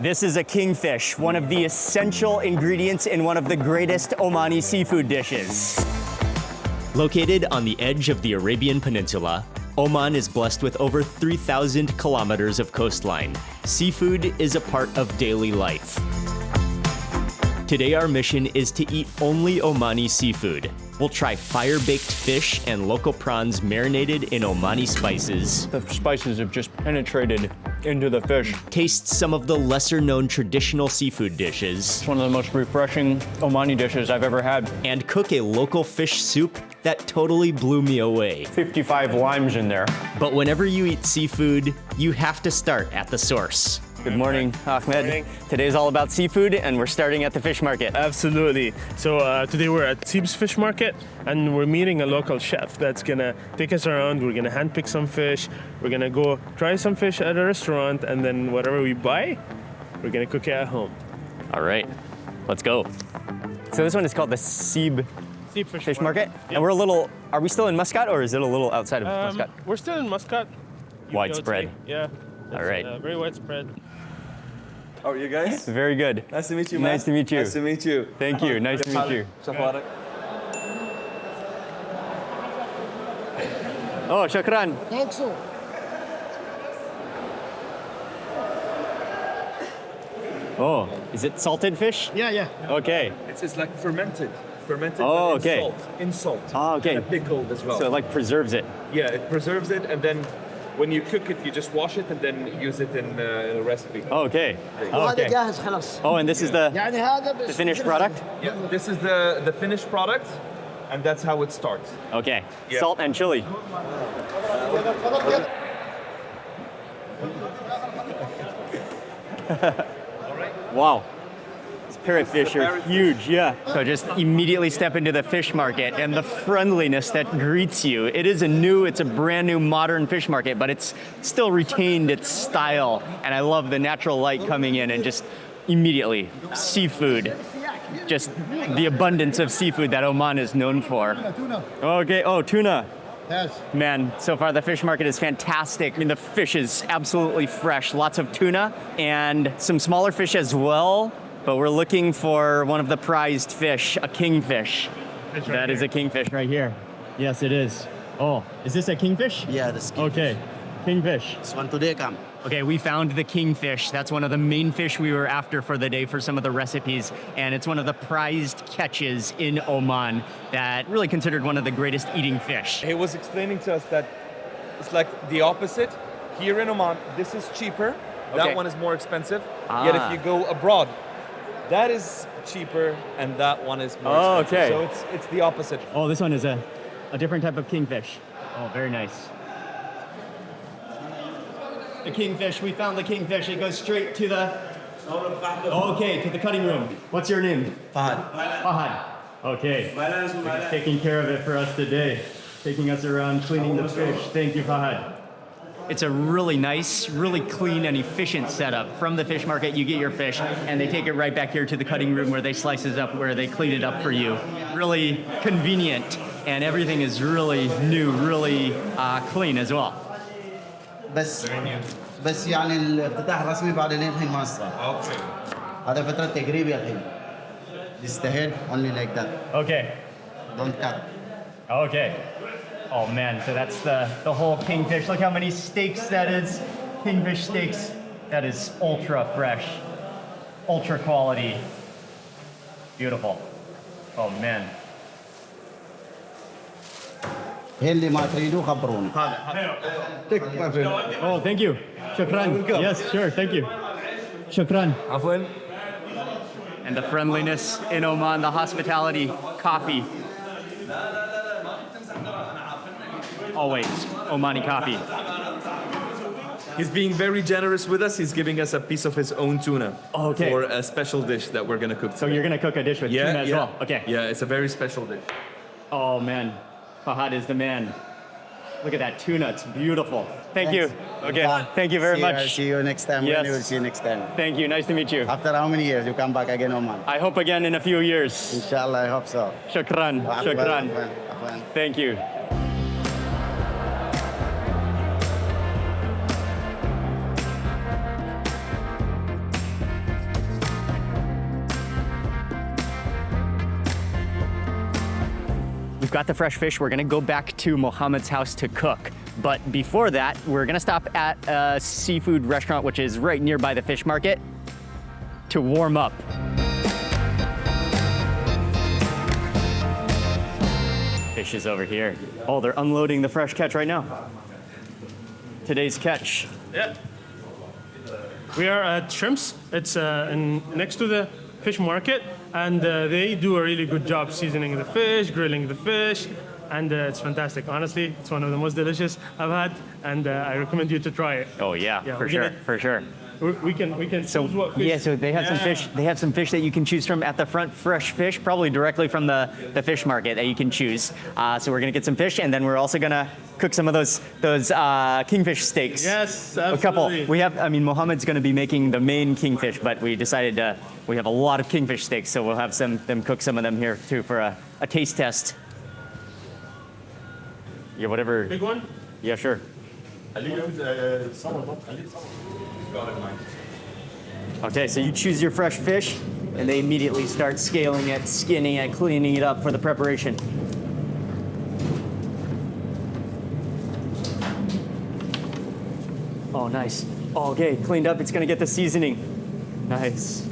This is a kingfish, one of the essential ingredients in one of the greatest Omani seafood dishes. Located on the edge of the Arabian Peninsula, Oman is blessed with over 3,000 kilometers of coastline. Seafood is a part of daily life. Today our mission is to eat only Omani seafood. We'll try fire-baked fish and local prawns marinated in Omani spices. The spices have just penetrated into the fish. Taste some of the lesser-known traditional seafood dishes. It's one of the most refreshing Omani dishes I've ever had. And cook a local fish soup that totally blew me away. 55 limes in there. But whenever you eat seafood, you have to start at the source. Good morning, Ahmed. Good morning. Today's all about seafood, and we're starting at the fish market. Absolutely. So today we're at Seeb's Fish Market, and we're meeting a local chef that's gonna take us around. We're gonna handpick some fish. We're gonna go try some fish at a restaurant, and then whatever we buy, we're gonna cook it at home. All right, let's go. So this one is called the Seeb Seeb Fish Market. And we're are we still in Muscat, or is it a little outside of Muscat? We're still in Muscat. Widespread. Yeah. All right. Very widespread. How are you guys? Very good. Nice to meet you, man. Nice to meet you. Nice to meet you. Thank you. Nice to meet you. Shafarak. Oh, shukran. Thanks. Oh, is it salted fish? Yeah. Okay. It's like fermented. Fermented Oh, but in okay. salt. In salt. Oh, okay. And pickled as well. So it like preserves it. yeah, it preserves it, and then when you cook it, you just wash it and then use it in a recipe. Oh, okay. وهذا Okay. جاهز خلاص. Oh, and this is the يعني هذا the finished product? Yeah, this is the finished product, and that's how it starts. Okay. Yeah. Salt and chili. Wow. These parrot fish are huge, yeah. So just immediately step into the fish market and the friendliness that greets you. It's a brand new modern fish market, but it's still retained its style. And I love the natural light coming in and just immediately seafood. Just the abundance of seafood that Oman is known for. Okay, oh, tuna. Yes. Man, so far the fish market is fantastic. I mean, the fish is absolutely fresh. Lots of tuna and some smaller fish as well. But we're looking for one of the prized fish, a kingfish. That is a kingfish right here. Yes, it is. Oh, is this a kingfish? Yeah, this Okay, kingfish. one today come. Okay, we found the kingfish. That's one of the main fish we were after for the day for some of the recipes. And it's one of the prized catches in Oman that really considered one of the greatest eating fish. He was explaining to us that it's like the opposite. Here in Oman, this is cheaper. Okay. That one is more expensive. Yet if you go abroad, that is cheaper and that one is more Oh, expensive. okay. So it's the opposite. Oh, this one is a different type of kingfish. Oh, very nice. The kingfish, we found the kingfish. It goes straight to the... Okay, to the cutting room. What's your name? Fahad. Fahad. Okay. He's taking care of it for us today. Taking us around cleaning the fish. Thank you, Fahad. It's a really nice, really clean and efficient setup. From the fish market, you get your fish, and they take it right back here to the cutting room where they slice it up, where they clean it up for you. Really convenient, and everything is really new, really clean as well. بس يعني الافتتاح الرسمي بعد الحين ما صار. Okay. هذا فترة تقريبية الحين. This is the head only like that. Okay. Don't cut. Okay. Oh man, so that's the whole kingfish. Look how many steaks that is. Kingfish steaks. That is ultra fresh, ultra quality. Beautiful. Oh man. هي اللي ما تريدوه خبروني. Take my friend. Oh, thank you. Shukran. Yes, sure. Thank you. Shukran. Afwan. And the friendliness in Oman, the hospitality, coffee. Always Omani coffee. He's being very generous with us. He's giving us a piece of his own tuna Okay. for a special dish that we're gonna cook. So you're gonna cook a dish with tuna as well? Okay. Yeah, it's a very special dish. Oh man, Fahad is the man. Look at that tuna, it's beautiful. Thank you. Okay, thank you very much. See you next time. Yes. We will see you next time. Thank you, nice to meet you. After how many years you come back again, Oman? I hope again in a few years. Inshallah, I hope so. Shukran, shukran. Afwan. Thank you. we've got the fresh fish. We're gonna go back to Mohammed's house to cook. But before that, we're gonna stop at a seafood restaurant, which is right nearby the fish market, to warm up. Fish is over here. Oh, they're unloading the fresh catch right now. Today's catch. Yeah. We are at Shrimps. It's next to the fish market, and they do a really good job seasoning the fish, grilling the fish, and it's fantastic. Honestly, it's one of the most delicious I've had, and I recommend you to try it. Oh yeah, for sure, for sure. We can So choose what fish. yeah, so they have some fish. They have some fish that you can choose from at the front. Fresh fish, probably directly from the fish market that you can choose. So we're gonna get some fish, and then we're also gonna cook some of those kingfish steaks. Yes, A couple. absolutely. We have. I mean, Mohammed's gonna be making the main kingfish, but we decided we have a lot of kingfish steaks, so we'll have them cook some of them here too for a taste test. Yeah, whatever. Big one? Yeah, sure. Okay, so you choose your fresh fish, and they immediately start scaling it, skinning it, cleaning it up for the preparation. Oh, nice. Okay, cleaned up. It's gonna get the seasoning. Nice.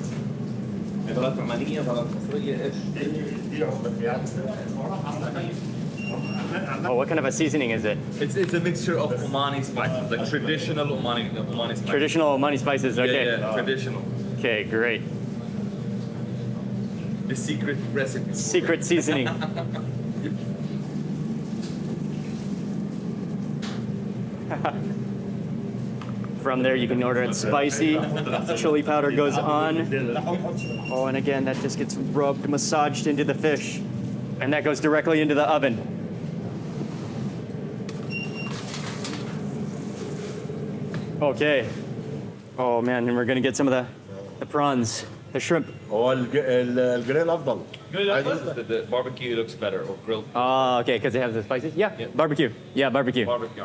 Oh, what kind of a seasoning is it? It's a mixture of Omani spices, like traditional Omani spices. Traditional Omani spices. Okay. Yeah, traditional. Okay, great. The secret recipe. Secret seasoning. From there, you can order it spicy. Chili powder goes on. Oh, and again, that just gets rubbed, massaged into the fish. And that goes directly into the oven. Okay. Oh, man, and we're going to get some of the prawns, the shrimp. هو الجريل افضل. The barbecue looks better, or grilled Oh, okay, because it has the spices? Yeah, barbecue. Yeah, barbecue. barbecue.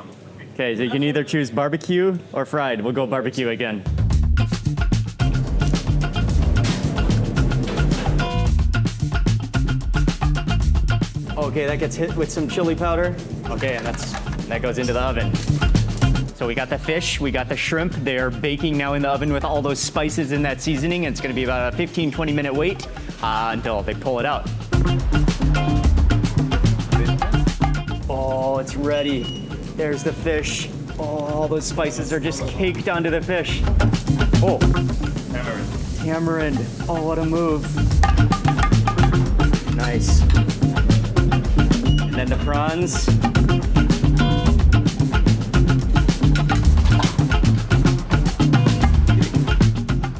Okay, so you can either choose barbecue or fried. We'll go barbecue again. Okay, that gets hit with some chili powder. Okay, and that goes into the oven. So we got the fish, we got the shrimp. They're baking now in the oven with all those spices and that seasoning. It's gonna be about a 15, 20-minute wait until they pull it out. Oh, it's ready. There's the fish. Oh, all those spices are just caked onto the fish. Oh, tamarind. Oh, what a move. Nice. And then the prawns.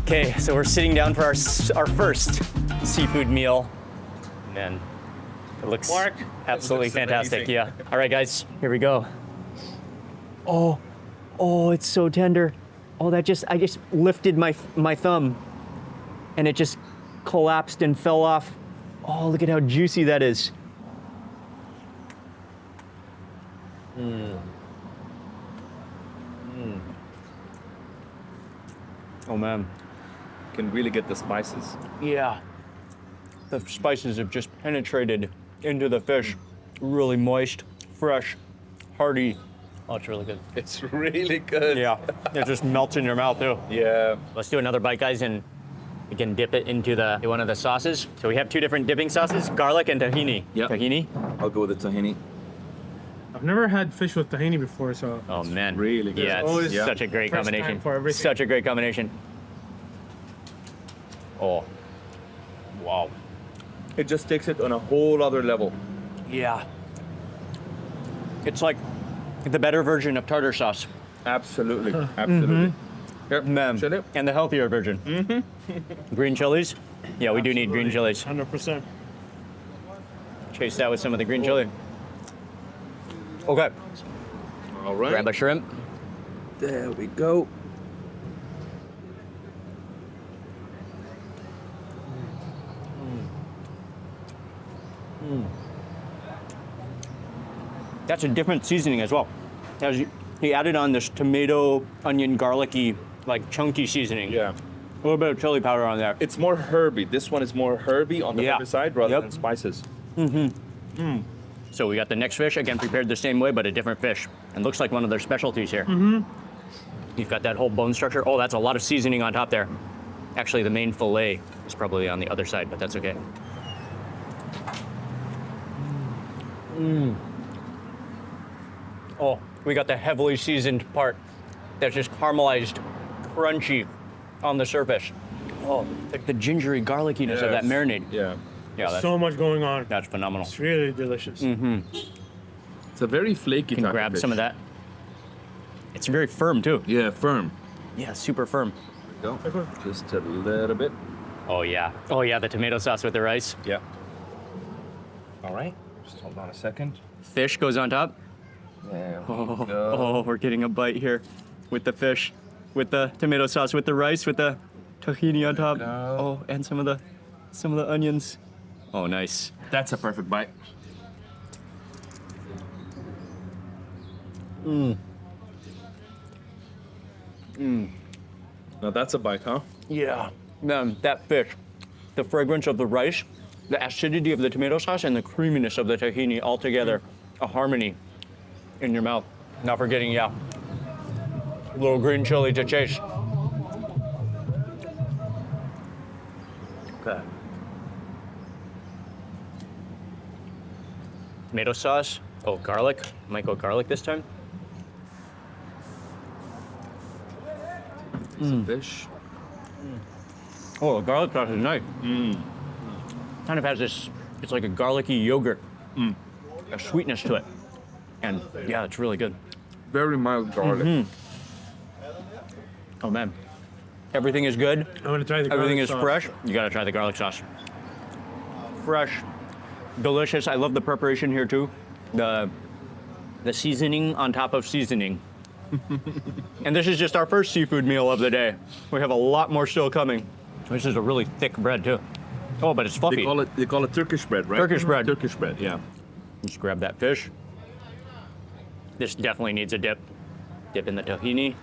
Okay, so we're sitting down for our first seafood meal. Man, it looks absolutely looks fantastic. amazing. Yeah. All right, guys, here we go. Oh, it's so tender. Oh, I just lifted my thumb, and it just collapsed and fell off. Oh, look at how juicy that is. Oh man. Can really get the spices. Yeah. The spices have just penetrated into the fish. Really moist, fresh, hearty. Oh, it's really good. It's really good. Yeah, it just melts in your mouth too. Yeah. Let's do another bite, guys, and we can dip it into one of the sauces. So we have two different dipping sauces, garlic and tahini. Yep. Tahini? I'll go with the tahini. I've never had fish with tahini before, so Oh man. really good. Yeah, it's Always such a great first time combination. for everything. Such a great combination. Oh. Wow. It just takes it on a whole other level. Yeah. It's like the better version of tartar sauce. Absolutely. Absolutely. Here, Man. chili. And the healthier version. Mm-hmm. Green chilies? Yeah, we do need green chilies. 100%. Chase that with some of the green chili. Okay. All right. Grab a shrimp. There we go. That's a different seasoning as well. He added on this tomato, onion, garlicky, like chunky seasoning. Yeah. A little bit of chili powder on there. It's more herby. This one is more herby on the Yeah. herby side rather Yep. than spices. So we got the next fish, again prepared the same way, but a different fish. And looks like one of their specialties here. You've got that whole bone structure. Oh, that's a lot of seasoning on top there. Actually, the main fillet is probably on the other side, but that's okay. Oh, we got the heavily seasoned part that's just caramelized, crunchy on the surface. Oh, like the gingery garlickiness of that marinade. Yeah. Yeah, that's, So much going on. that's phenomenal. It's really delicious. It's a very flaky Can type grab of fish. some of that. It's very firm too. Yeah, firm. Yeah, super firm. Go. Just a little bit. Oh yeah. Oh yeah, the tomato sauce with the rice. Yeah. All right. Just hold on a second. Fish goes on top. There we Oh, go. oh, we're getting a bite here with the fish, with the tomato sauce, with the rice, with the tahini on top. go. Oh, and some of the onions. Oh, nice. That's a perfect bite. Now that's a bite, huh? Yeah. That fish, the fragrance of the rice, the acidity of the tomato sauce, and the creaminess of the tahini all together, a harmony in your mouth. Not forgetting, yeah, a little green chili to chase. Okay. Tomato sauce. Oh, garlic. Might go garlic this time. Some fish. Oh, the garlic sauce is nice. Kind of has this, it's like a garlicky yogurt, a sweetness to it. And yeah, it's really good. Very mild garlic. Oh man, everything is good. I'm gonna try the Everything garlic is sauce. fresh. You gotta try the garlic sauce. Fresh, delicious. I love the preparation here too. The seasoning on top of seasoning. And this is just our first seafood meal of the day. We have a lot more still coming. This is a really thick bread too. Oh, but it's fluffy. They call it Turkish bread, right? Turkish bread. Turkish bread, yeah. Just grab that fish. This definitely needs a dip. Dip in the tahini.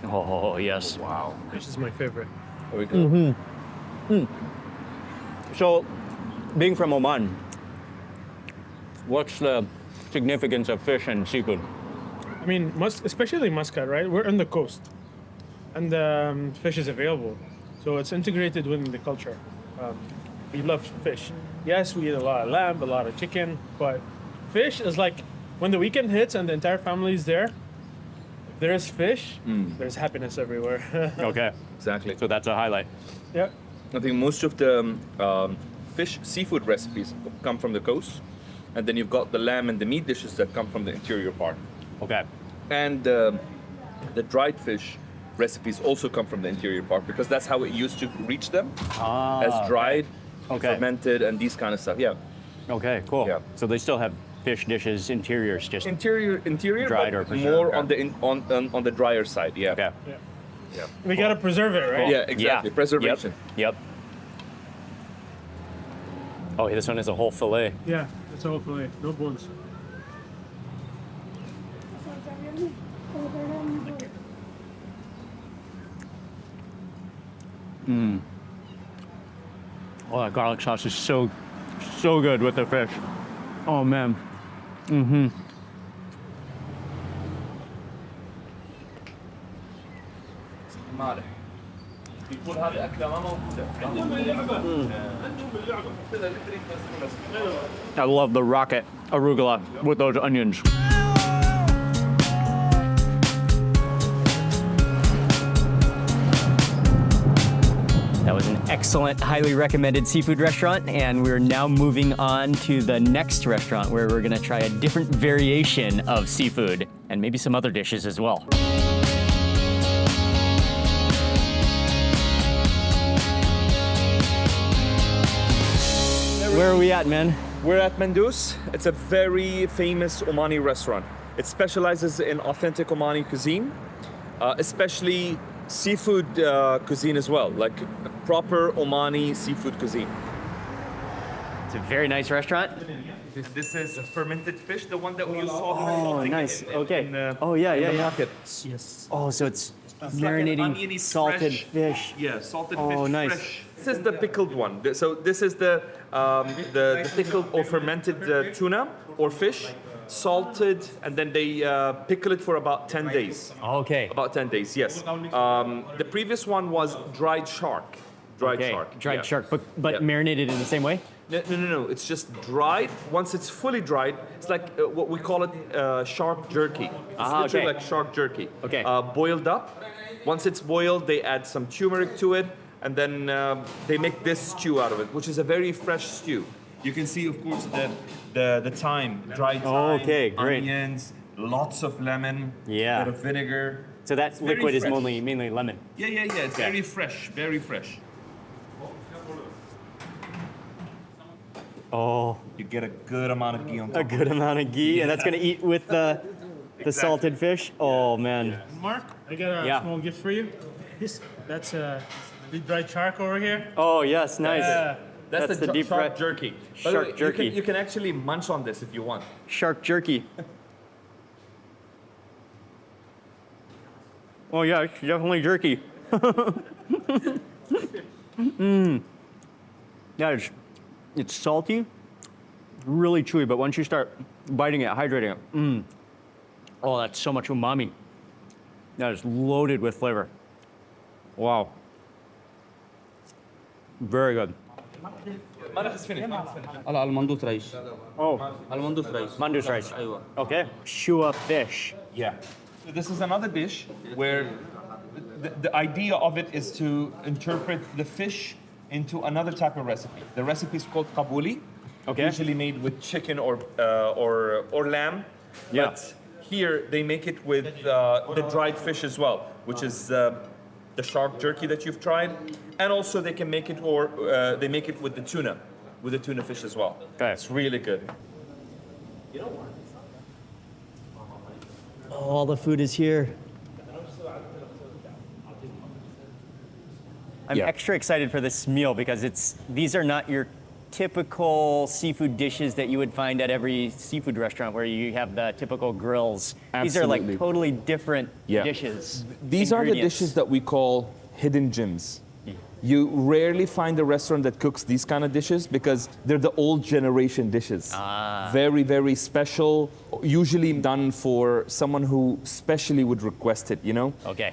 Oh, yes. Wow. This is my favorite. There we go. So, being from Oman, what's the significance of fish and seafood? I mean, especially Muscat, right? We're on the coast, and fish is available, so it's integrated within the culture. We love fish. Yes, we eat a lot of lamb, a lot of chicken, but fish is like when the weekend hits and the entire family is there. If there is fish, there's happiness everywhere. Okay, Exactly. so that's a highlight. Yeah. I think most of the seafood recipes come from the coast, and then you've got the lamb and the meat dishes that come from the interior part. Okay. And the dried fish recipes also come from the interior part because that's how it used to reach them as dried, Okay. fermented, and these kind of stuff. Yeah, Okay, cool. Yeah. So they still have fish dishes, interiors, just interior, Dried but or preserved, more yeah. on the drier side. Yeah, okay. Yeah. We gotta preserve it, right? yeah, exactly. Yeah. Preservation. Yep. Oh, this one is a whole fillet. Yeah. It's all fillet, no bones. Oh, that garlic sauce is so good with the fish. Oh man. I love the rocket arugula with those onions. That was an excellent, highly recommended seafood restaurant, and we're now moving on to the next restaurant where we're gonna try a different variation of seafood and maybe some other dishes as well. Where are we at, man? We're at Mandoos. It's a very famous Omani restaurant. It specializes in authentic Omani cuisine, especially seafood cuisine as well, like proper Omani seafood cuisine. It's a very nice restaurant. This is a fermented fish, the one that we saw. Oh, nice. Okay. Oh, yeah, yeah, yeah. Yes. Oh, so it's It's like an Marinating oniony, salted fresh- fish. Yeah, salted Oh, fish. nice. Fresh. This is the pickled one. So this is the pickled or fermented tuna or fish, salted, and then they pickle it for about 10 days. Okay. About 10 days, yes. The previous one was dried shark. Dried Okay, shark. dried yeah. shark, but Yeah. marinated in the same way? No. It's just dried. Once it's fully dried, it's like what we call it shark jerky. It's Ah, literally okay. like shark jerky. Okay. Boiled up. Once it's boiled, they add some turmeric to it, and then they make this stew out of it, which is a very fresh stew. You can see, of course, the thyme, dried thyme, Okay, great. onions, lots of lemon, Yeah. bit of vinegar. So that very liquid is fresh. mainly lemon. Yeah. It's Okay. very fresh, very fresh. Oh, You get a good amount of ghee on top. a good amount of ghee, and that's gonna eat with the salted fish. Oh man. Mark, I got a Yeah. small gift for you. That's the dried shark over here. Oh yes, nice. That's the deep shark fried jerky. By the Shark way, jerky. You can actually munch on this if you want. Shark jerky. Oh yeah, it's definitely jerky. Yeah, it's salty, really chewy, but once you start biting it, hydrating it, oh, that's so much umami. That is loaded with flavor. Wow. Very good. على المندوس ريش Oh, المندوس ريش Mandoos rice. ايوه Okay. Shua fish. Yeah. So this is another dish where the idea of it is to interpret the fish into another type of recipe. The recipe is called kabuli. Okay. Usually made with chicken or lamb. Yeah. But here they make it with the dried fish as well, which is the shark jerky that you've tried, and also they can make it they make it with the tuna fish as well. Okay. It's really good. All the food is here. I'm Yeah. extra excited for this meal because these are not your typical seafood dishes that you would find at every seafood restaurant where you have the typical grills. These are like Absolutely. totally different Yeah. dishes. These are the ingredients. dishes that we call hidden gems. You rarely find a restaurant that cooks these kind of dishes because they're the old generation dishes. Very, very special, usually done for someone who specially would request it, you know? Okay.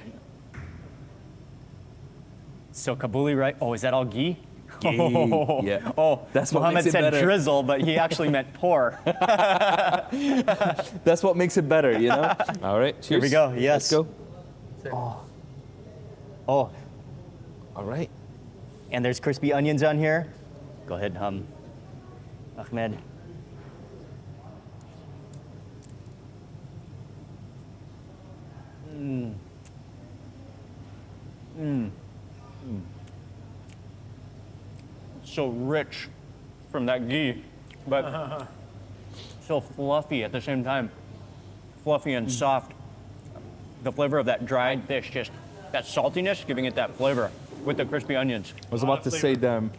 So Kabuli, right? Oh, is that all ghee? Yeah. Oh, That's what Mohammed makes it said better. drizzle, but he actually meant pour. That's what makes it better, you know? All right, cheers. Here we go, yes. Let's go. Oh, All right. and there's crispy onions on here. Go ahead, Ahmed. So rich from that ghee, but so fluffy at the same time. Fluffy and soft. The flavor of that dried fish, just that saltiness, giving it that flavor with the crispy onions. I was about to say the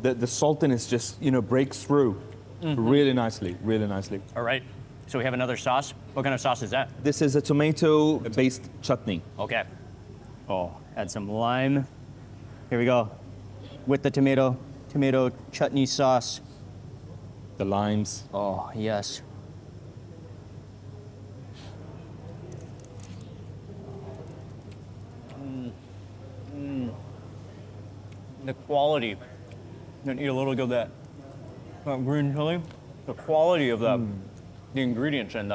saltiness just, breaks through really nicely, really nicely. All right, so we have another sauce. What kind of sauce is that? This is a tomato-based chutney. Okay. Oh, add some lime. Here we go. With the tomato chutney sauce. The limes. Oh, yes. The quality. I'm gonna eat a little of that green chili. The quality of the ingredients and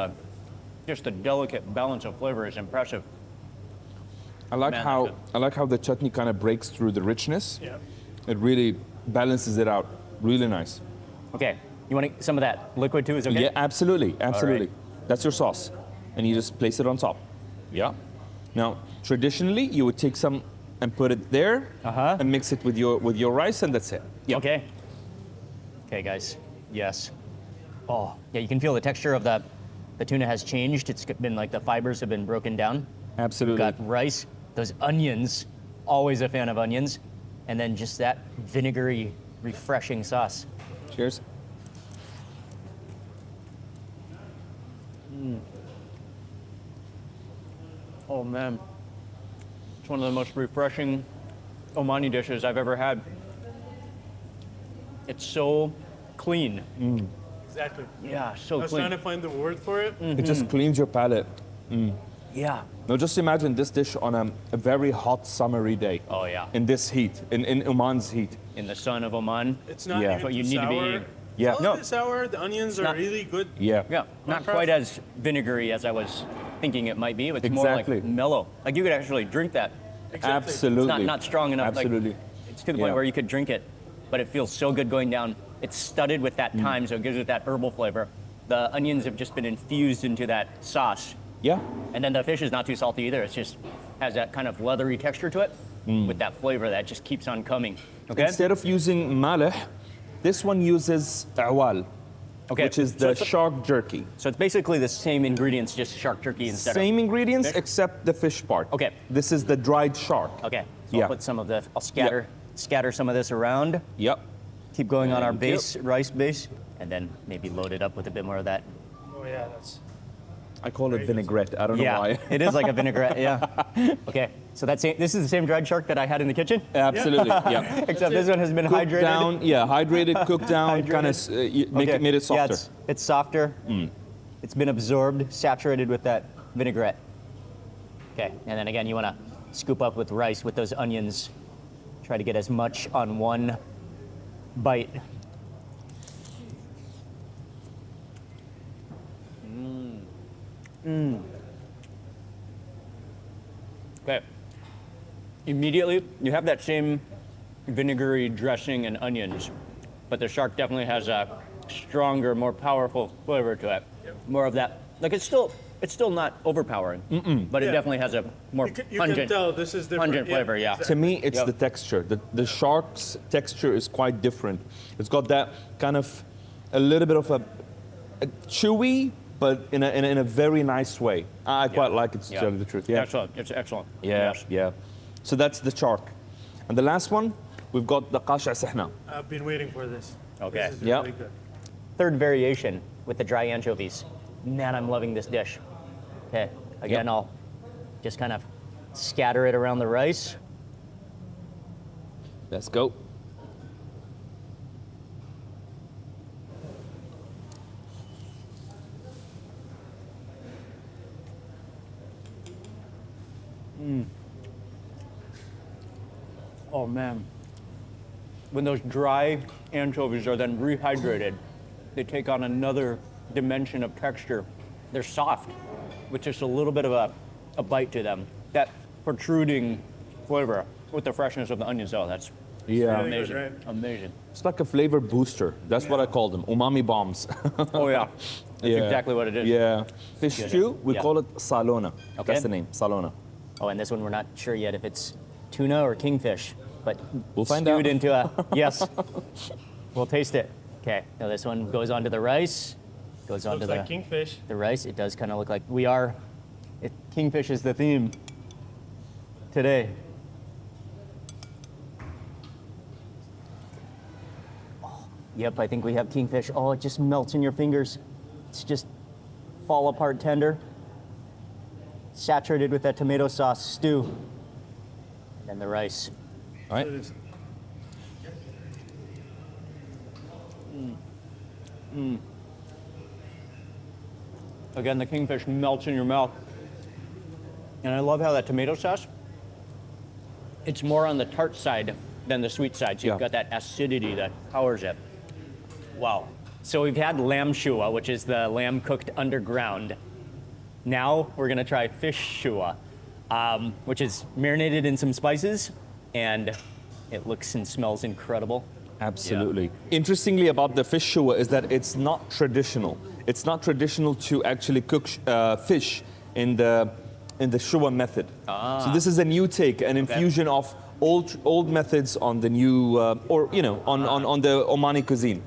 just the delicate balance of flavor is impressive. I like Man, how that's I like how the chutney kind of breaks through the richness. Yeah. It really balances it out. Really nice. Okay, you want some of that liquid too? Is okay? Yeah, absolutely. That's your sauce, and you just place it on top. Yeah. Now, traditionally, you would take some and put it there, and mix it with your rice, and that's it. Yeah. Okay. Okay, guys. Yes. Oh, yeah, you can feel the texture of the tuna has changed. It's been like the fibers have been broken down. Absolutely. Got rice, those onions, always a fan of onions, and then just that vinegary, refreshing sauce. Cheers. Oh man. It's one of the most refreshing Omani dishes I've ever had. It's so clean. Exactly. Yeah, so I was clean. trying to find the word for it. It just cleans your palate. Yeah. Now just imagine this dish on a very hot summery day. Oh yeah. In this heat, in Oman's heat. In the sun of Oman. It's not Yeah. even But you too need to be- sour. Yeah. It's a little bit sour. The onions are not- really good. Yeah. Yeah, not Contrast. quite as vinegary as I was thinking it might be. It's more Exactly. like mellow. Like you could actually drink that. Exactly. Absolutely. It's not strong enough. like, Absolutely. it's to the point Yeah. where you could drink it, but it feels so good going down. It's studded with that thyme, so it gives it that herbal flavor. The onions have just been infused into that sauce. Yeah. And then the fish is not too salty either. It's just has that kind of leathery texture to it with that flavor that just keeps on coming. Okay? Instead of using malih, this one uses awal, Okay, which is so the it's- shark jerky. So it's basically the same ingredients, just shark jerky instead Same ingredients fish? except the fish part. Okay. This is the dried shark. of. Okay. So Yeah. I'll put some of the, I'll scatter some of this around. Yep. Keep going on our Thank you. base, rice base, and then maybe load it up with a bit more of that. Oh yeah, that's. I call it vinaigrette. I don't know Yeah, why. it is like a vinaigrette, yeah. Okay, so this is the same dried shark that I had in the kitchen, Absolutely. Yeah. except this one has been Cooked hydrated. down. Yeah. Hydrated, cooked down, kind of Okay. made it softer. Yeah, it's softer. It's been absorbed, saturated with that vinaigrette. Okay, and then again, you want to scoop up with rice with those onions. Try to get as much on one bite. Okay. Immediately, you have that same vinegary dressing and onions, but the shark definitely has a stronger, more powerful flavor to it. More of that, like it's still not overpowering, but it Yeah. definitely has a more You can pungent, tell this is different. pungent flavor. Yeah. To me, it's Yep. the texture. The shark's texture is quite different. It's got that kind of a little bit of a chewy, but in a very nice way. I quite like it, to Yeah. tell you the truth. Yeah. Excellent. It's excellent. Yeah. Yes. Yeah. So that's the shark. And the last one, we've got the qasha sihna. I've been waiting for this. Okay. This is Yeah. really good. Third variation with the dry anchovies. Man, I'm loving this dish. Okay. Again, Yep. I'll just kind of scatter it around the rice. Let's go. Oh man. When those dry anchovies are then rehydrated, they take on another dimension of texture. They're soft, with just a little bit of a bite to them. That protruding flavor with the freshness of the onions, oh, that's Yeah. Really amazing. good, right? Amazing. It's like a flavor booster. That's what I call them. Umami bombs. Oh yeah. That's Yeah. exactly what it is. Yeah. Fish Good. stew, we Yeah. call it salona. Okay. That's the name, salona. Oh, and this one we're not sure yet if it's tuna or kingfish, but We'll find stewed out. into a yes. We'll taste it. Okay. Now this one goes onto the rice. Goes onto Looks the like kingfish. the rice. It does kind of look like kingfish is the theme today. Oh, yep, I think we have kingfish. Oh, it just melts in your fingers. It's just fall apart tender. Saturated with that tomato sauce stew. And then the rice. All right. It is. Again, the kingfish melts in your mouth. And I love how that tomato sauce, it's more on the tart side than the sweet side. So you've Yeah. got that acidity that powers it. Wow. So we've had lamb shua, which is the lamb cooked underground. Now we're gonna try fish shua, which is marinated in some spices, and it looks and smells incredible. Absolutely. Interestingly about the fish shua is that it's not traditional. It's not traditional to actually cook fish in the shua method. So this is a new take, an infusion of old methods on the new, on the Omani cuisine.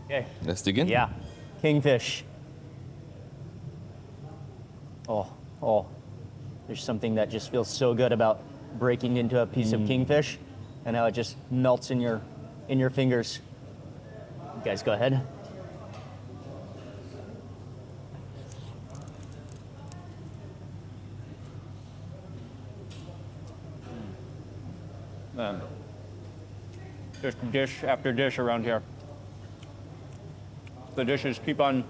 Okay. Let's dig in. Yeah, kingfish. Oh, there's something that just feels so good about breaking into a piece of kingfish and how it just melts in your fingers. You guys go ahead. Man. Just dish after dish around here. The dishes keep on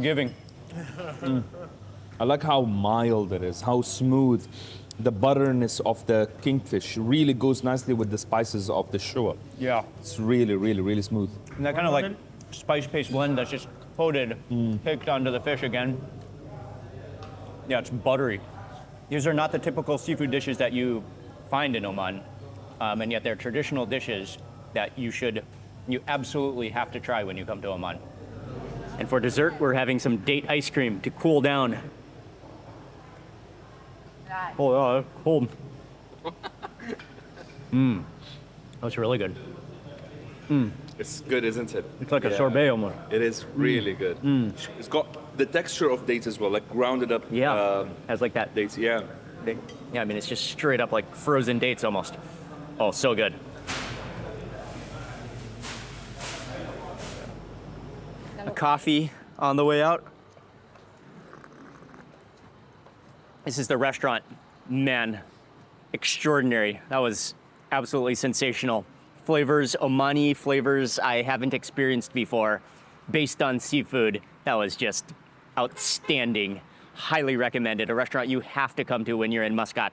giving. I like how mild it is, how smooth. The butteriness of the kingfish really goes nicely with the spices of the shua. Yeah. It's really, really, really smooth. And that kind of like spice paste blend that's just coated, picked onto the fish again. Yeah, it's buttery. These are not the typical seafood dishes that you find in Oman, and yet they're traditional dishes that you absolutely have to try when you come to Oman. And for dessert, we're having some date ice cream to cool down. Oh, yeah, cold. That's really good. It's good, isn't it? It's like a sorbet almost. It is really good. It's got the texture of dates as well, like grounded up. Yeah, has like that. Dates. Yeah. Yeah, I mean, it's just straight up like frozen dates almost. Oh, so good. A coffee on the way out. This is the restaurant. Man, extraordinary. That was absolutely sensational. Flavors, Omani flavors I haven't experienced before, based on seafood. That was just outstanding. Highly recommended. A restaurant you have to come to when you're in Muscat.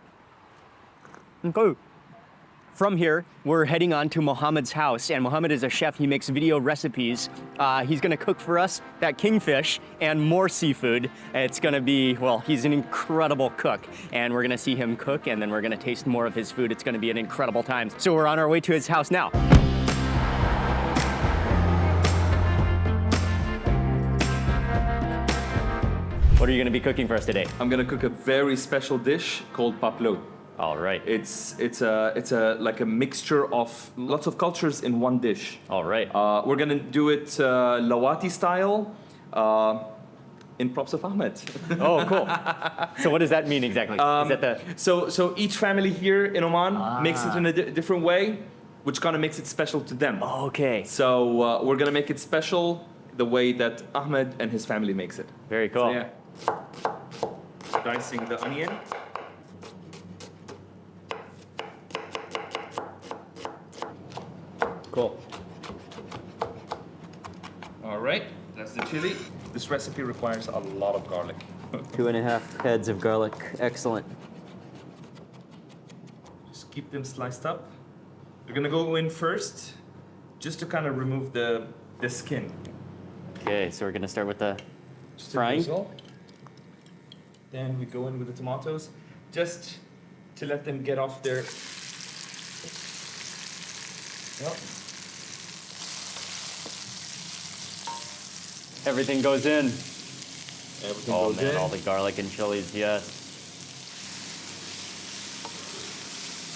Okay. From here, we're heading on to Mohammed's house, and Mohammed is a chef. He makes video recipes. He's gonna cook for us that kingfish and more seafood. It's gonna be, well, he's an incredible cook, and we're gonna see him cook, and then we're gonna taste more of his food. It's gonna be an incredible time. So we're on our way to his house now. What are you gonna be cooking for us today? I'm gonna cook a very special dish called Paplou. All right. It's a like a mixture of lots of cultures in one dish. All right. We're gonna do it Lawati style. In props of Ahmed. Oh, cool. So what does that mean exactly? Is that the... So each family here in Oman makes it in a different way, which kind of makes it special to them. Okay. So we're gonna make it special the way that Ahmed and his family makes it. Very cool. So, yeah. Dicing the onion. Cool. All right, that's the chili. This recipe requires a lot of garlic. 2.5 heads of garlic. Excellent. Just keep them sliced up. We're gonna go in first, just to kind of remove the skin. Okay, so we're gonna start with the Just frying. Then we go in with the tomatoes, just to let them get off their. Yep. Everything goes in. Everything Oh goes man, in. all the garlic and chilies, yes.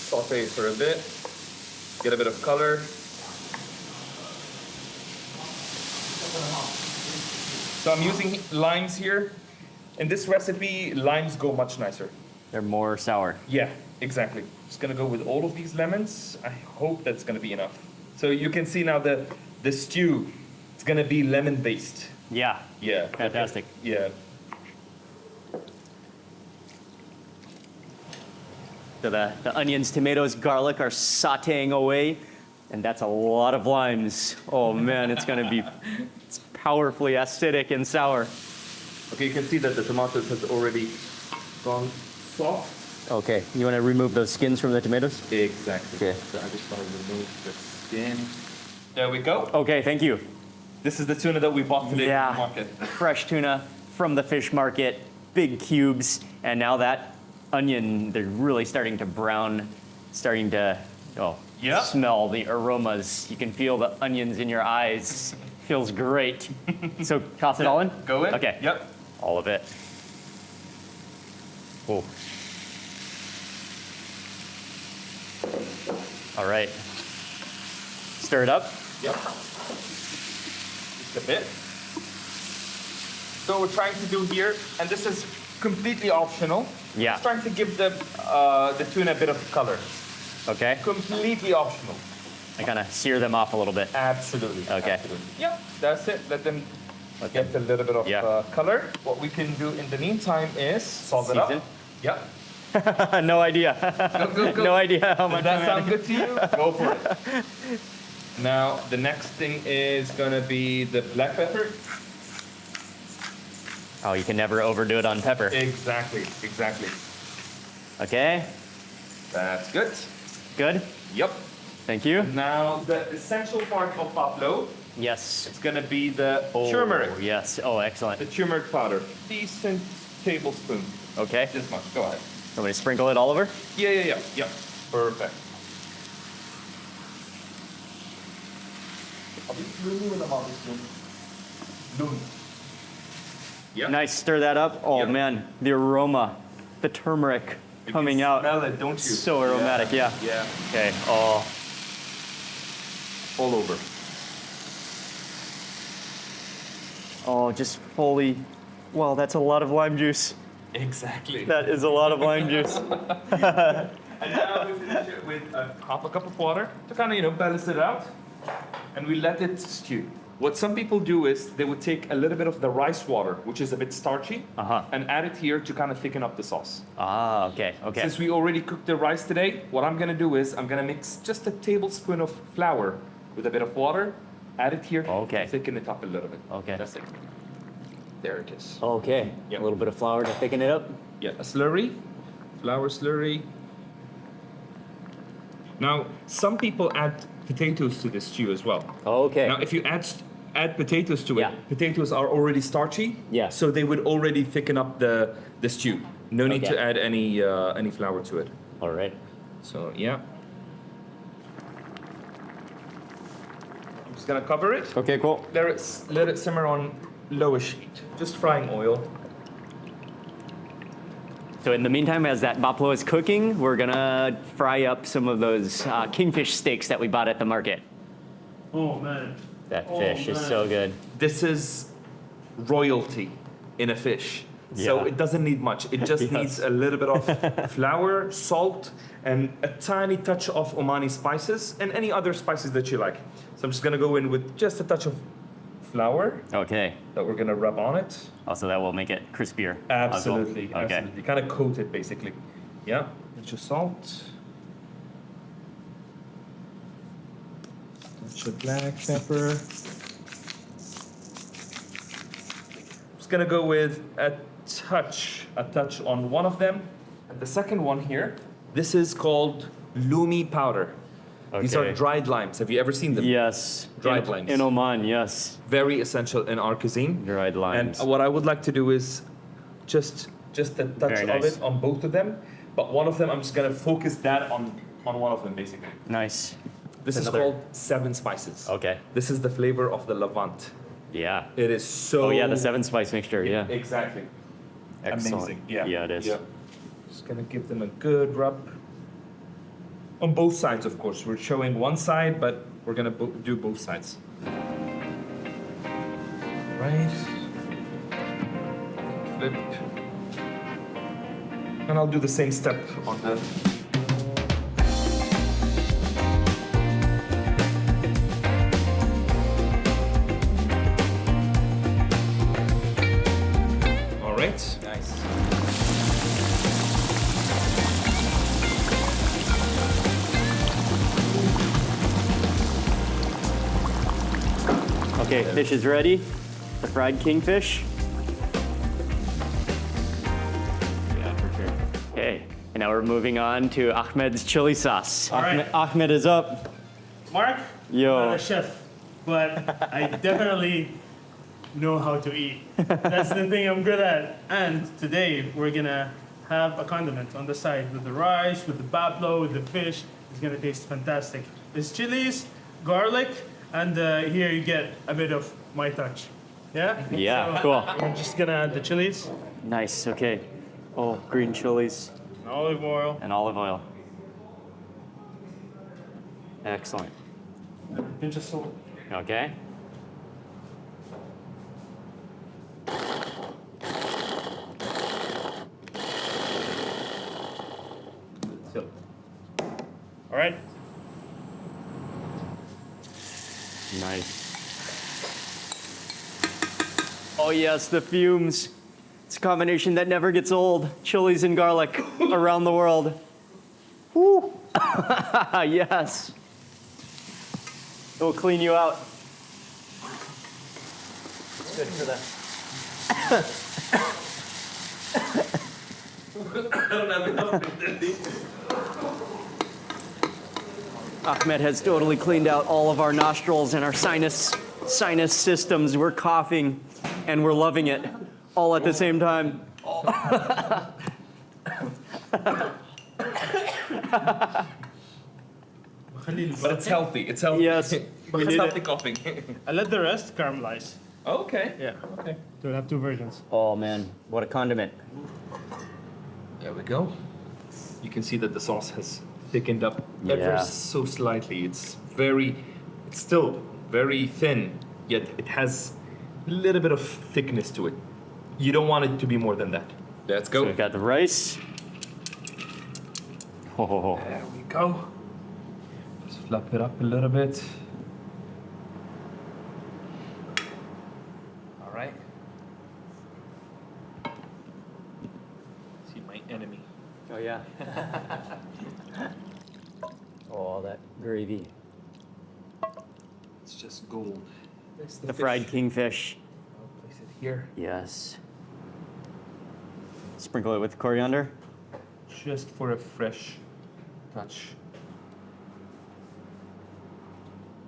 Saute it for a bit. Get a bit of color. So I'm using limes here. In this recipe, limes go much nicer. They're more sour. Yeah, exactly. Just gonna go with all of these lemons. I hope that's gonna be enough. So you can see now the stew, it's gonna be lemon based. Yeah. Yeah. Fantastic. Yeah. So the onions, tomatoes, garlic are sauteing away, and that's a lot of limes. Oh man, it's powerfully acidic and sour. Okay, you can see that the tomatoes has already gone soft. Okay, you want to remove those skins from the tomatoes? Exactly. Okay. So I just want to remove the skin. There we go. Okay, thank you. This is the tuna that we bought today Yeah. from the market. Fresh tuna from the fish market, big cubes, and now that onion, they're really starting to brown, starting to Yeah. smell the aromas. You can feel the onions in your eyes. Feels great. So toss it all in? Go in. Okay. Yep. All of it. Cool. All right. Stir it up. Yep. Just a bit. So we're trying to do here, and this is completely optional. Yeah. Just trying to give the tuna a bit of color. Okay. Completely optional. I kind of sear them off a little bit. Absolutely. Okay. Absolutely. Yep. That's it. Let them get a little bit of Yeah. color. What we can do in the meantime is salt it up. Season. Yep. No idea. No idea how much. Does that I'm sound adding. good to you? Go for it. Now, the next thing is gonna be the black pepper. Oh, you can never overdo it on pepper. Exactly. Okay, That's good. good. Yep. Thank you. Now, the essential part of Paplou Yes. is gonna be the Oh, turmeric. yes. Oh, excellent. The turmeric powder. Decent tablespoon. Okay. This much. Go ahead. Want me to sprinkle it all over? Yeah. Perfect. Yeah. Nice. Stir that up. Oh Yep. man, the aroma, the turmeric You coming can out. Smell it, don't you? So aromatic. Yeah. Yeah. Okay. Oh. All over. Oh, just fully. Well, that's a lot of lime juice. Exactly. That is a lot of lime juice. And now we finish it with half a cup of water to kind of, balance it out. And we let it stew. What some people do is they would take a little bit of the rice water, which is a bit starchy, and add it here to kind of thicken up the sauce. Ah, okay. Okay. Since we already cooked the rice today, what I'm gonna do is I'm gonna mix just a tablespoon of flour with a bit of water, add it here Okay. to thicken it up a little bit. Okay. That's it. There it is. Okay. Yep. A little bit of flour to thicken it up. Yeah, a slurry, flour slurry. Now, some people add potatoes to this stew as well. Okay. Now, if you add potatoes to it, Yeah. potatoes are already starchy. Yeah. So they would already thicken up the stew. No need Okay. to add any flour to it. All right. So yeah. I'm just gonna cover it. Okay. Cool. Let it simmer on lowish heat. Just frying oil. So in the meantime, as that Paplou is cooking, we're gonna fry up some of those kingfish steaks that we bought at the market. Oh man. That Oh, fish is man. so good. This is royalty in a fish. So Yeah. it doesn't need much. It just Yes. needs a little bit of flour, salt, and a tiny touch of Omani spices and any other spices that you like. So I'm just gonna go in with just a touch of flour Okay. that we're gonna rub on it. Also, that will make it crispier. as well. Absolutely, Okay. absolutely. Kind of coat it basically. Yeah. Touch of salt. Touch of black pepper. Just gonna go with a touch on one of them. And the second one here, this is called lumi powder. These are Okay. dried limes. Have you ever seen them? Yes. Dried in, limes. in Oman, yes. Very essential in our cuisine. Dried limes. And what I would like to do is just a touch Very of nice. it on both of them, but one of them I'm just gonna focus that on one of them basically. Nice. This is Another- called 7 spices. Okay. This is the flavor of the Levant. Yeah. It is so. Oh yeah, the 7 spice mixture. Yeah. Exactly. Excellent. Amazing. Yeah. Yeah, it is. Yeah. Just gonna give them a good rub. On both sides, of course. We're showing one side, but we're gonna do both sides. Right. Flip. And I'll do the same step on the. All right. Nice. Okay, fish is ready. The fried kingfish. Yeah, for sure. Okay, and now we're moving on to Ahmed's chili sauce. All right. Ahmed is up. Mark, Yo. I'm not a chef, but I definitely know how to eat. That's the thing I'm good at. And today we're gonna have a condiment on the side with the rice, with the Paplou, with the fish. It's gonna taste fantastic. There's chilies, garlic, and here you get a bit of my touch. Yeah? Yeah, So, cool. We're just gonna add the chilies, Nice, okay. Oh, green chilies olive oil, and olive oil. Excellent. pinch of salt. Okay. So, all right. Nice. Oh yes, the fumes. It's a combination that never gets old. Chilies and garlic around the world. Woo! Yes. It will clean you out. It's good for Ahmed has totally cleaned out all of our nostrils and our sinus systems. We're coughing and we're loving it all at the same time. But it's healthy. It's healthy. Yes. It's healthy coughing. I let the rest caramelize. Okay. Yeah. Okay. So we'll have two versions. Oh man, what a condiment. There we go. You can see that the sauce has thickened up ever Yeah. so slightly. It's still very thin, yet it has a little bit of thickness to it. You don't want it to be more than that. Let's go. So we've got the rice. Oh, There we go. Just flap it up a little bit. All right. See my enemy. oh yeah. Oh, that gravy. It's just gold. There's The fried kingfish. I'll place it here. Yes. Sprinkle it with coriander. Just for a fresh touch.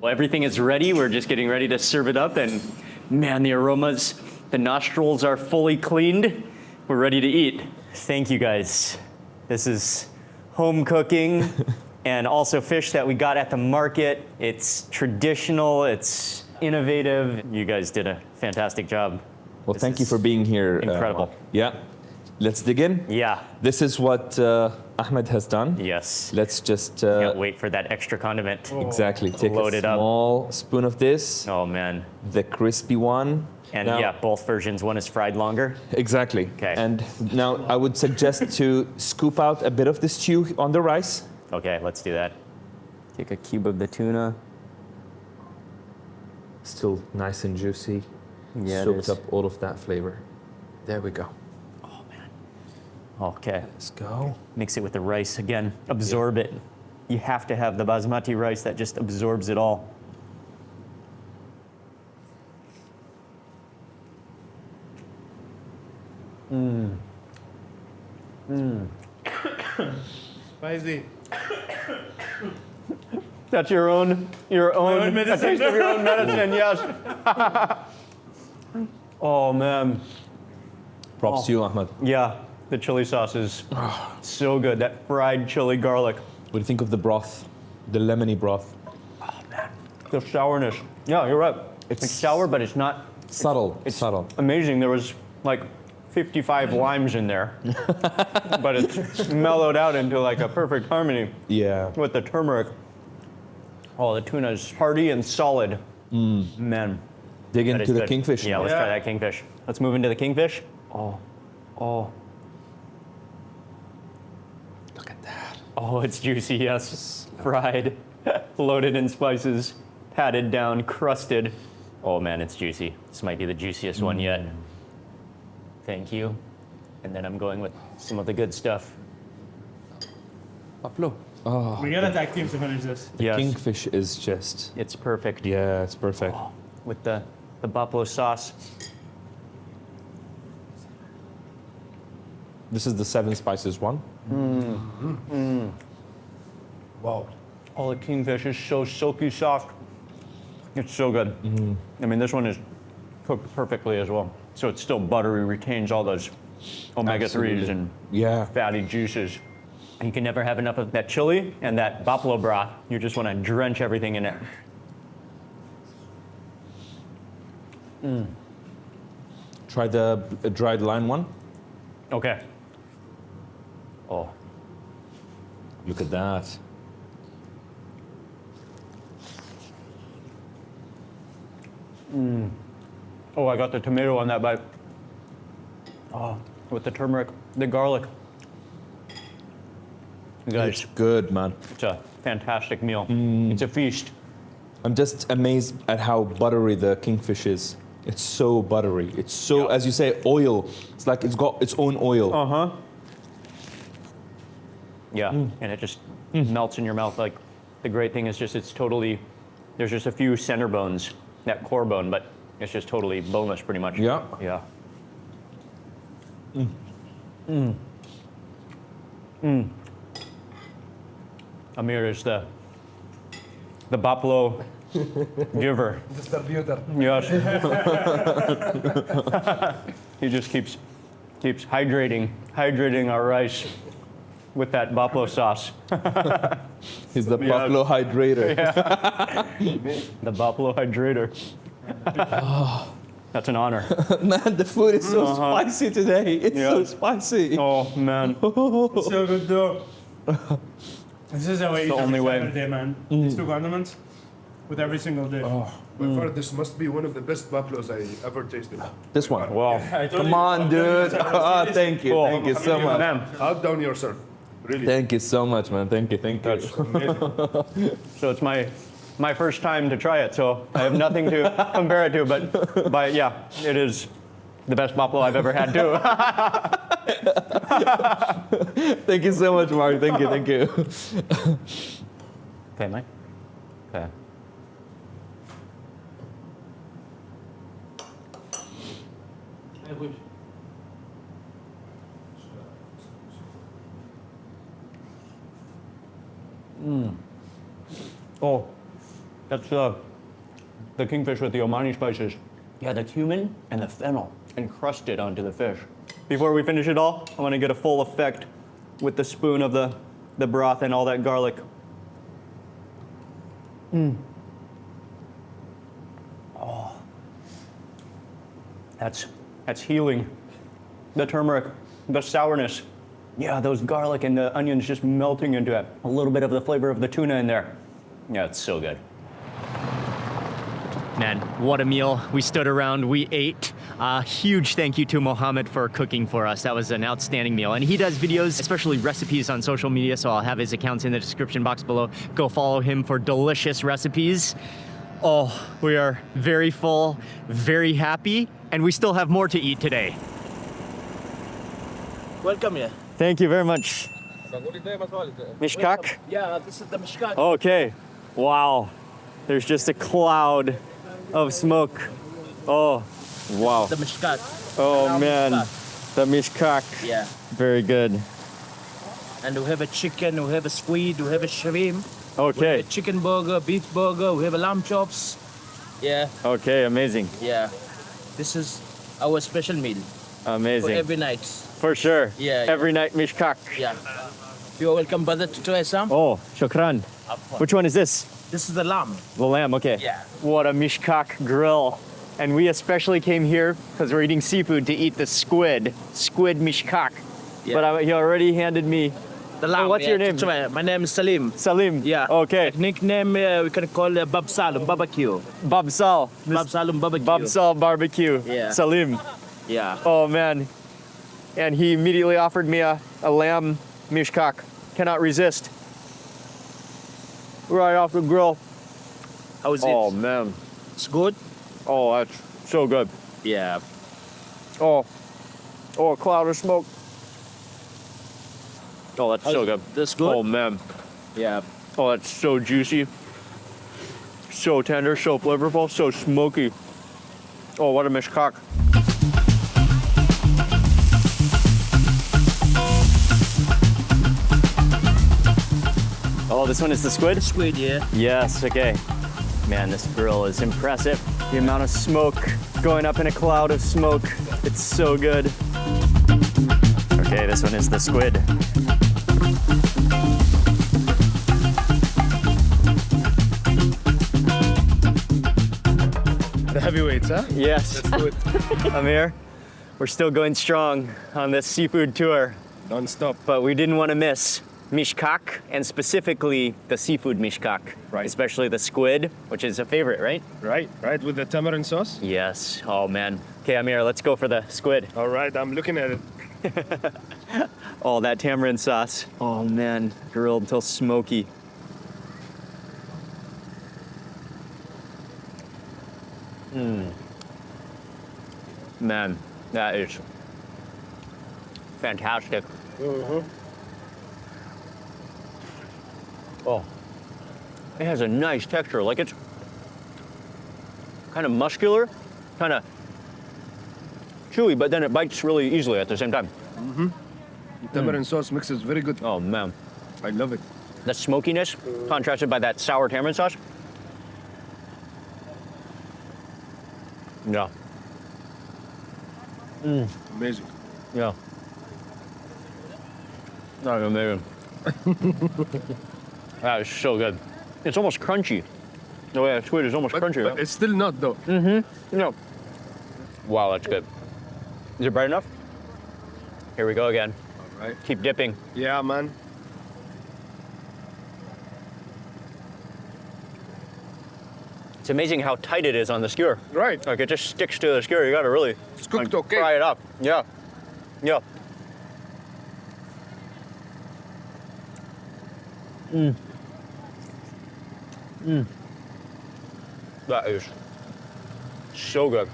Well, everything is ready. We're just getting ready to serve it up, and man, the aromas, the nostrils are fully cleaned. We're ready to eat. Thank you guys. This is home cooking and also fish that we got at the market. It's traditional, it's innovative. You guys did a fantastic job. Well, This thank you is for being here. incredible. Yeah. Let's dig in. Yeah, This is what Ahmed has done. yes. Let's just Can't wait for that extra condiment. exactly take Load a it up. small spoon of this, Oh man. the crispy one. And Now- yeah, both versions. One is fried longer. Exactly. Okay. And now I would suggest to scoop out a bit of the stew on the rice. Okay, let's do that. Take a cube of the tuna. Still nice and juicy. Yeah, it Soaked is. up all of that flavor. There we go. Okay, Let's go. mix it with the rice again. Absorb it. You have to have the basmati rice that just absorbs it all. Spicy. That's your own own medicine. a taste of your own medicine, yes. Oh man, Props to you, Ahmed. yeah, the chili sauce is so good. That fried chili garlic, What do you think of the broth? The lemony broth. the sourness. Yeah, you're right. It's sour, but it's not. Subtle. It's subtle. amazing. There was like 55 limes in there, but it's mellowed out into like a perfect harmony Yeah. with the turmeric. Oh, the tuna is hearty and solid. Man, Dig that is into the good. kingfish. Yeah, now. let's try that kingfish. Let's move into the kingfish. Oh. Look at that. Oh, it's juicy, yes. Fried, loaded in spices, patted down, crusted. Oh man, it's juicy. This might be the juiciest one yet. Thank you. And then I'm going with some of the good stuff. Paplou. We gotta tag team to finish this. Yes, Kingfish is just. it's perfect. Yeah, it's perfect. With the Paplou sauce. This is the 7 spices one. Wow. Oh, the kingfish is so silky soft. It's so good. I mean, this one is cooked perfectly as well. So it's still buttery, retains all those omega-3s Absolutely. and Yeah. fatty juices. And you can never have enough of that chili and that Paplou broth. You just want to drench everything in it. Try the dried lime one. Okay. Oh, Look at that. oh, I got the tomato on that bite. Oh, with the turmeric, the garlic. You guys, It's good, man. it's a fantastic meal. It's a feast. I'm just amazed at how buttery the kingfish is. It's so buttery. It's so, as you say, oil. It's like it's got its own oil. Uh-huh. Yeah, and it just melts in your mouth. Like, the great thing is just it's totally, there's just a few center bones, that core bone, but it's just totally boneless pretty much. Yeah. Yeah. Amir is the Paplou giver. Distributor. Yes. He just keeps hydrating our rice with that Paplou sauce. He's the Paplou hydrator. The Paplou hydrator. That's an honor. Man, the food is so spicy today. It's so spicy. Oh man. So good though. This is how I eat the only way. every day, man. These two condiments with every single dish. By far, this must be one of the best Paplous I ever tasted. This one. Wow. Come on, dude. Oh, thank you. Thank you so much. Man, Outdown yourself. Really. Thank you so much, man. Thank you. Thank you. so it's my first time to try it, so I have nothing to compare it to, but yeah, it is the best Paplou I've ever had too. Thank you so much, Mark. Thank you. Thank you. Okay, Mike. Okay. Oh, that's the kingfish with the Omani spices. Yeah, the cumin and the fennel encrusted onto the fish. Before we finish it all, I want to get a full effect with the spoon of the broth and all that garlic. Oh, that's healing. The turmeric, the sourness. Yeah, those garlic and the onions just melting into it. A little bit of the flavor of the tuna in there. Yeah, it's so good. Man, what a meal. We stood around, we ate. Huge thank you to Mohammed for cooking for us. That was an outstanding meal. And he does videos, especially recipes on social media, so I'll have his accounts in the description box below. Go follow him for delicious recipes. Oh, we are very full, very happy, and we still have more to eat today. Welcome here. Thank you very much. Mishkak? Yeah, this is the Muscat. Okay. Wow. There's just a cloud of smoke. Oh, wow. The Muscat. Oh, man. The mishkak. Yeah. Very good. And we have a chicken, we have a squid, we have a shrimp. We have Okay. a chicken burger, beef burger, we have a lamb chops. Yeah, Okay, amazing. yeah. This is our special meal for Amazing. every night. For sure. Yeah, yeah. Every night mishkak. Yeah. You're welcome, brother, to try some. Oh, shukran. Which one is this? This is the lamb. The lamb, okay. Yeah. What a mishkak grill. And we especially came here because we're eating seafood to eat the squid mishkak. Yeah. But he already handed me. The lamb. what's your yeah, name? to try. My name is Salim. Salim. Yeah. Okay. Nickname we can call Bab Salum Barbecue. Bab Sal. Bab Salum Barbecue. Bab Sal Barbecue. Yeah. Salim. Yeah. Oh man. And he immediately offered me a lamb mishkak. Cannot resist. Right off the grill. How is Oh it? man. It's good? Oh, that's so good. Yeah. Oh, a cloud of smoke. Oh, that's so good. That's good? Oh man. Yeah. Oh, that's so juicy. So tender, so flavorful, so smoky. Oh, what a mishkak. Oh, this one is the squid? Squid, yeah. Yes, okay. Man, this grill is impressive. The amount of smoke going up in a cloud of smoke. It's so good. Okay, this one is the squid. The heavyweights, huh? Yes. Let's do it. Amir, we're still going strong on this seafood tour, Non-stop. but we didn't want to miss mishkak, and specifically the seafood mishkak. Right. Especially the squid, which is a favorite, right? Right, with the tamarind sauce. Yes. Oh, man. Okay, Amir, let's go for the squid. All right, I'm looking at it. Oh, that tamarind sauce. Oh, man. Grilled until smoky. Man, that is fantastic. Oh, it has a nice texture. Like it's kind of muscular, kind of chewy, but then it bites really easily at the same time. Tamarind sauce mixes very good. Oh man, I love it. the smokiness contrasted by that sour tamarind sauce. Yeah, Amazing. yeah. That's amazing. That is so good. It's almost crunchy. The way it's sweet is almost crunchy. But it's still not though. No. Wow, that's good. Is it bright enough? Here we go again. All right. Keep dipping. Yeah, man. It's amazing how tight it is on the skewer. Right. Like it just sticks to the skewer. You gotta really It's cooked okay. fry it up. Yeah. Yeah. That is so good.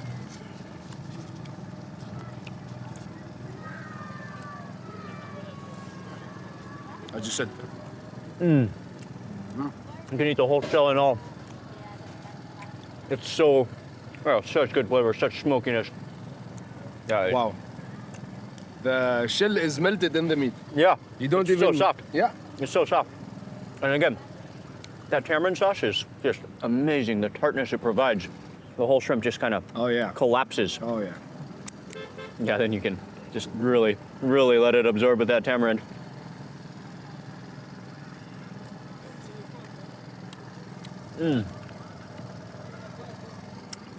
I just said. You can eat the whole shell and all. It's so, well, such good flavor, such smokiness. Yeah. Wow. The shell is melted in the meat. Yeah. You don't It's even. so soft. Yeah. It's so soft. And again, that tamarind sauce is just amazing. The tartness it provides. The whole shrimp just kind of Oh yeah. collapses. Oh yeah. Yeah, then you can just really, really let it absorb with that tamarind.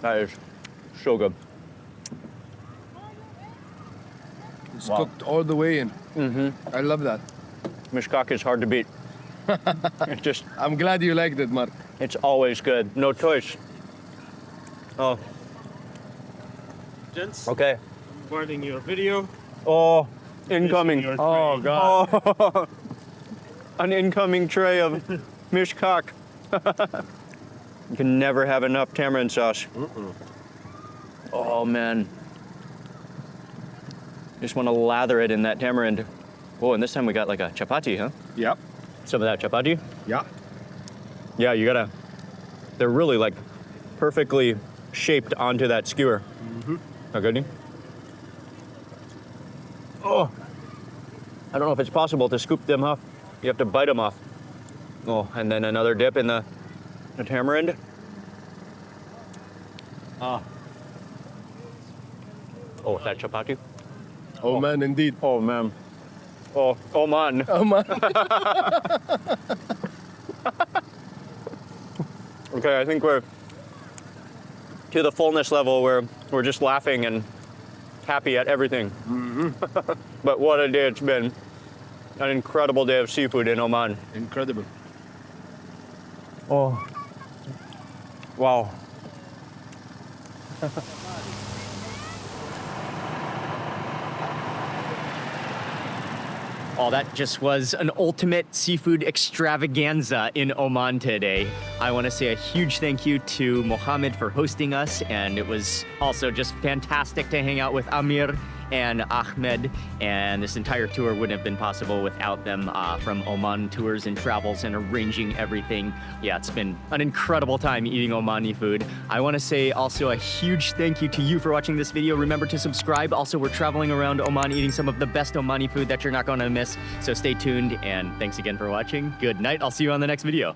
That is so good. It's Wow. cooked all the way in. I love that. Muscat is hard to beat. It's just, I'm glad you liked it, Mark. it's always good. No choice. Oh, Gents, okay. boarding your video. Oh, incoming. Your Oh, tray. God. Oh, an incoming tray of mishkak. You can never have enough tamarind sauce. Oh, man. Just want to lather it in that tamarind. Oh, and this time we got like a chapati, huh? Yep. Some of that chapati. Yeah. Yeah, you gotta, they're really like perfectly shaped onto that skewer. How good? Oh, I don't know if it's possible to scoop them off. You have to bite them off. Oh, and then another dip in the tamarind. Ah. Oh, that chapati. Oh man, indeed. Oh, man. Oh, Oman. Oh man. Okay, I think we're to the fullness level where we're just laughing and happy at everything. But what a day it's been. An incredible day of seafood in Oman. Incredible. Oh. Wow. Oh, that just was an ultimate seafood extravaganza in Oman today. I want to say a huge thank you to Mohammed for hosting us, and it was also just fantastic to hang out with Amir and Ahmed, and this entire tour wouldn't have been possible without them from Oman Tours and Travels and arranging everything. Yeah, it's been an incredible time eating Omani food. I want to say also a huge thank you to you for watching this video. Remember to subscribe. Also, we're traveling around Oman eating some of the best Omani food that you're not going to miss, so stay tuned, and thanks again for watching. Good night. I'll see you on the next video.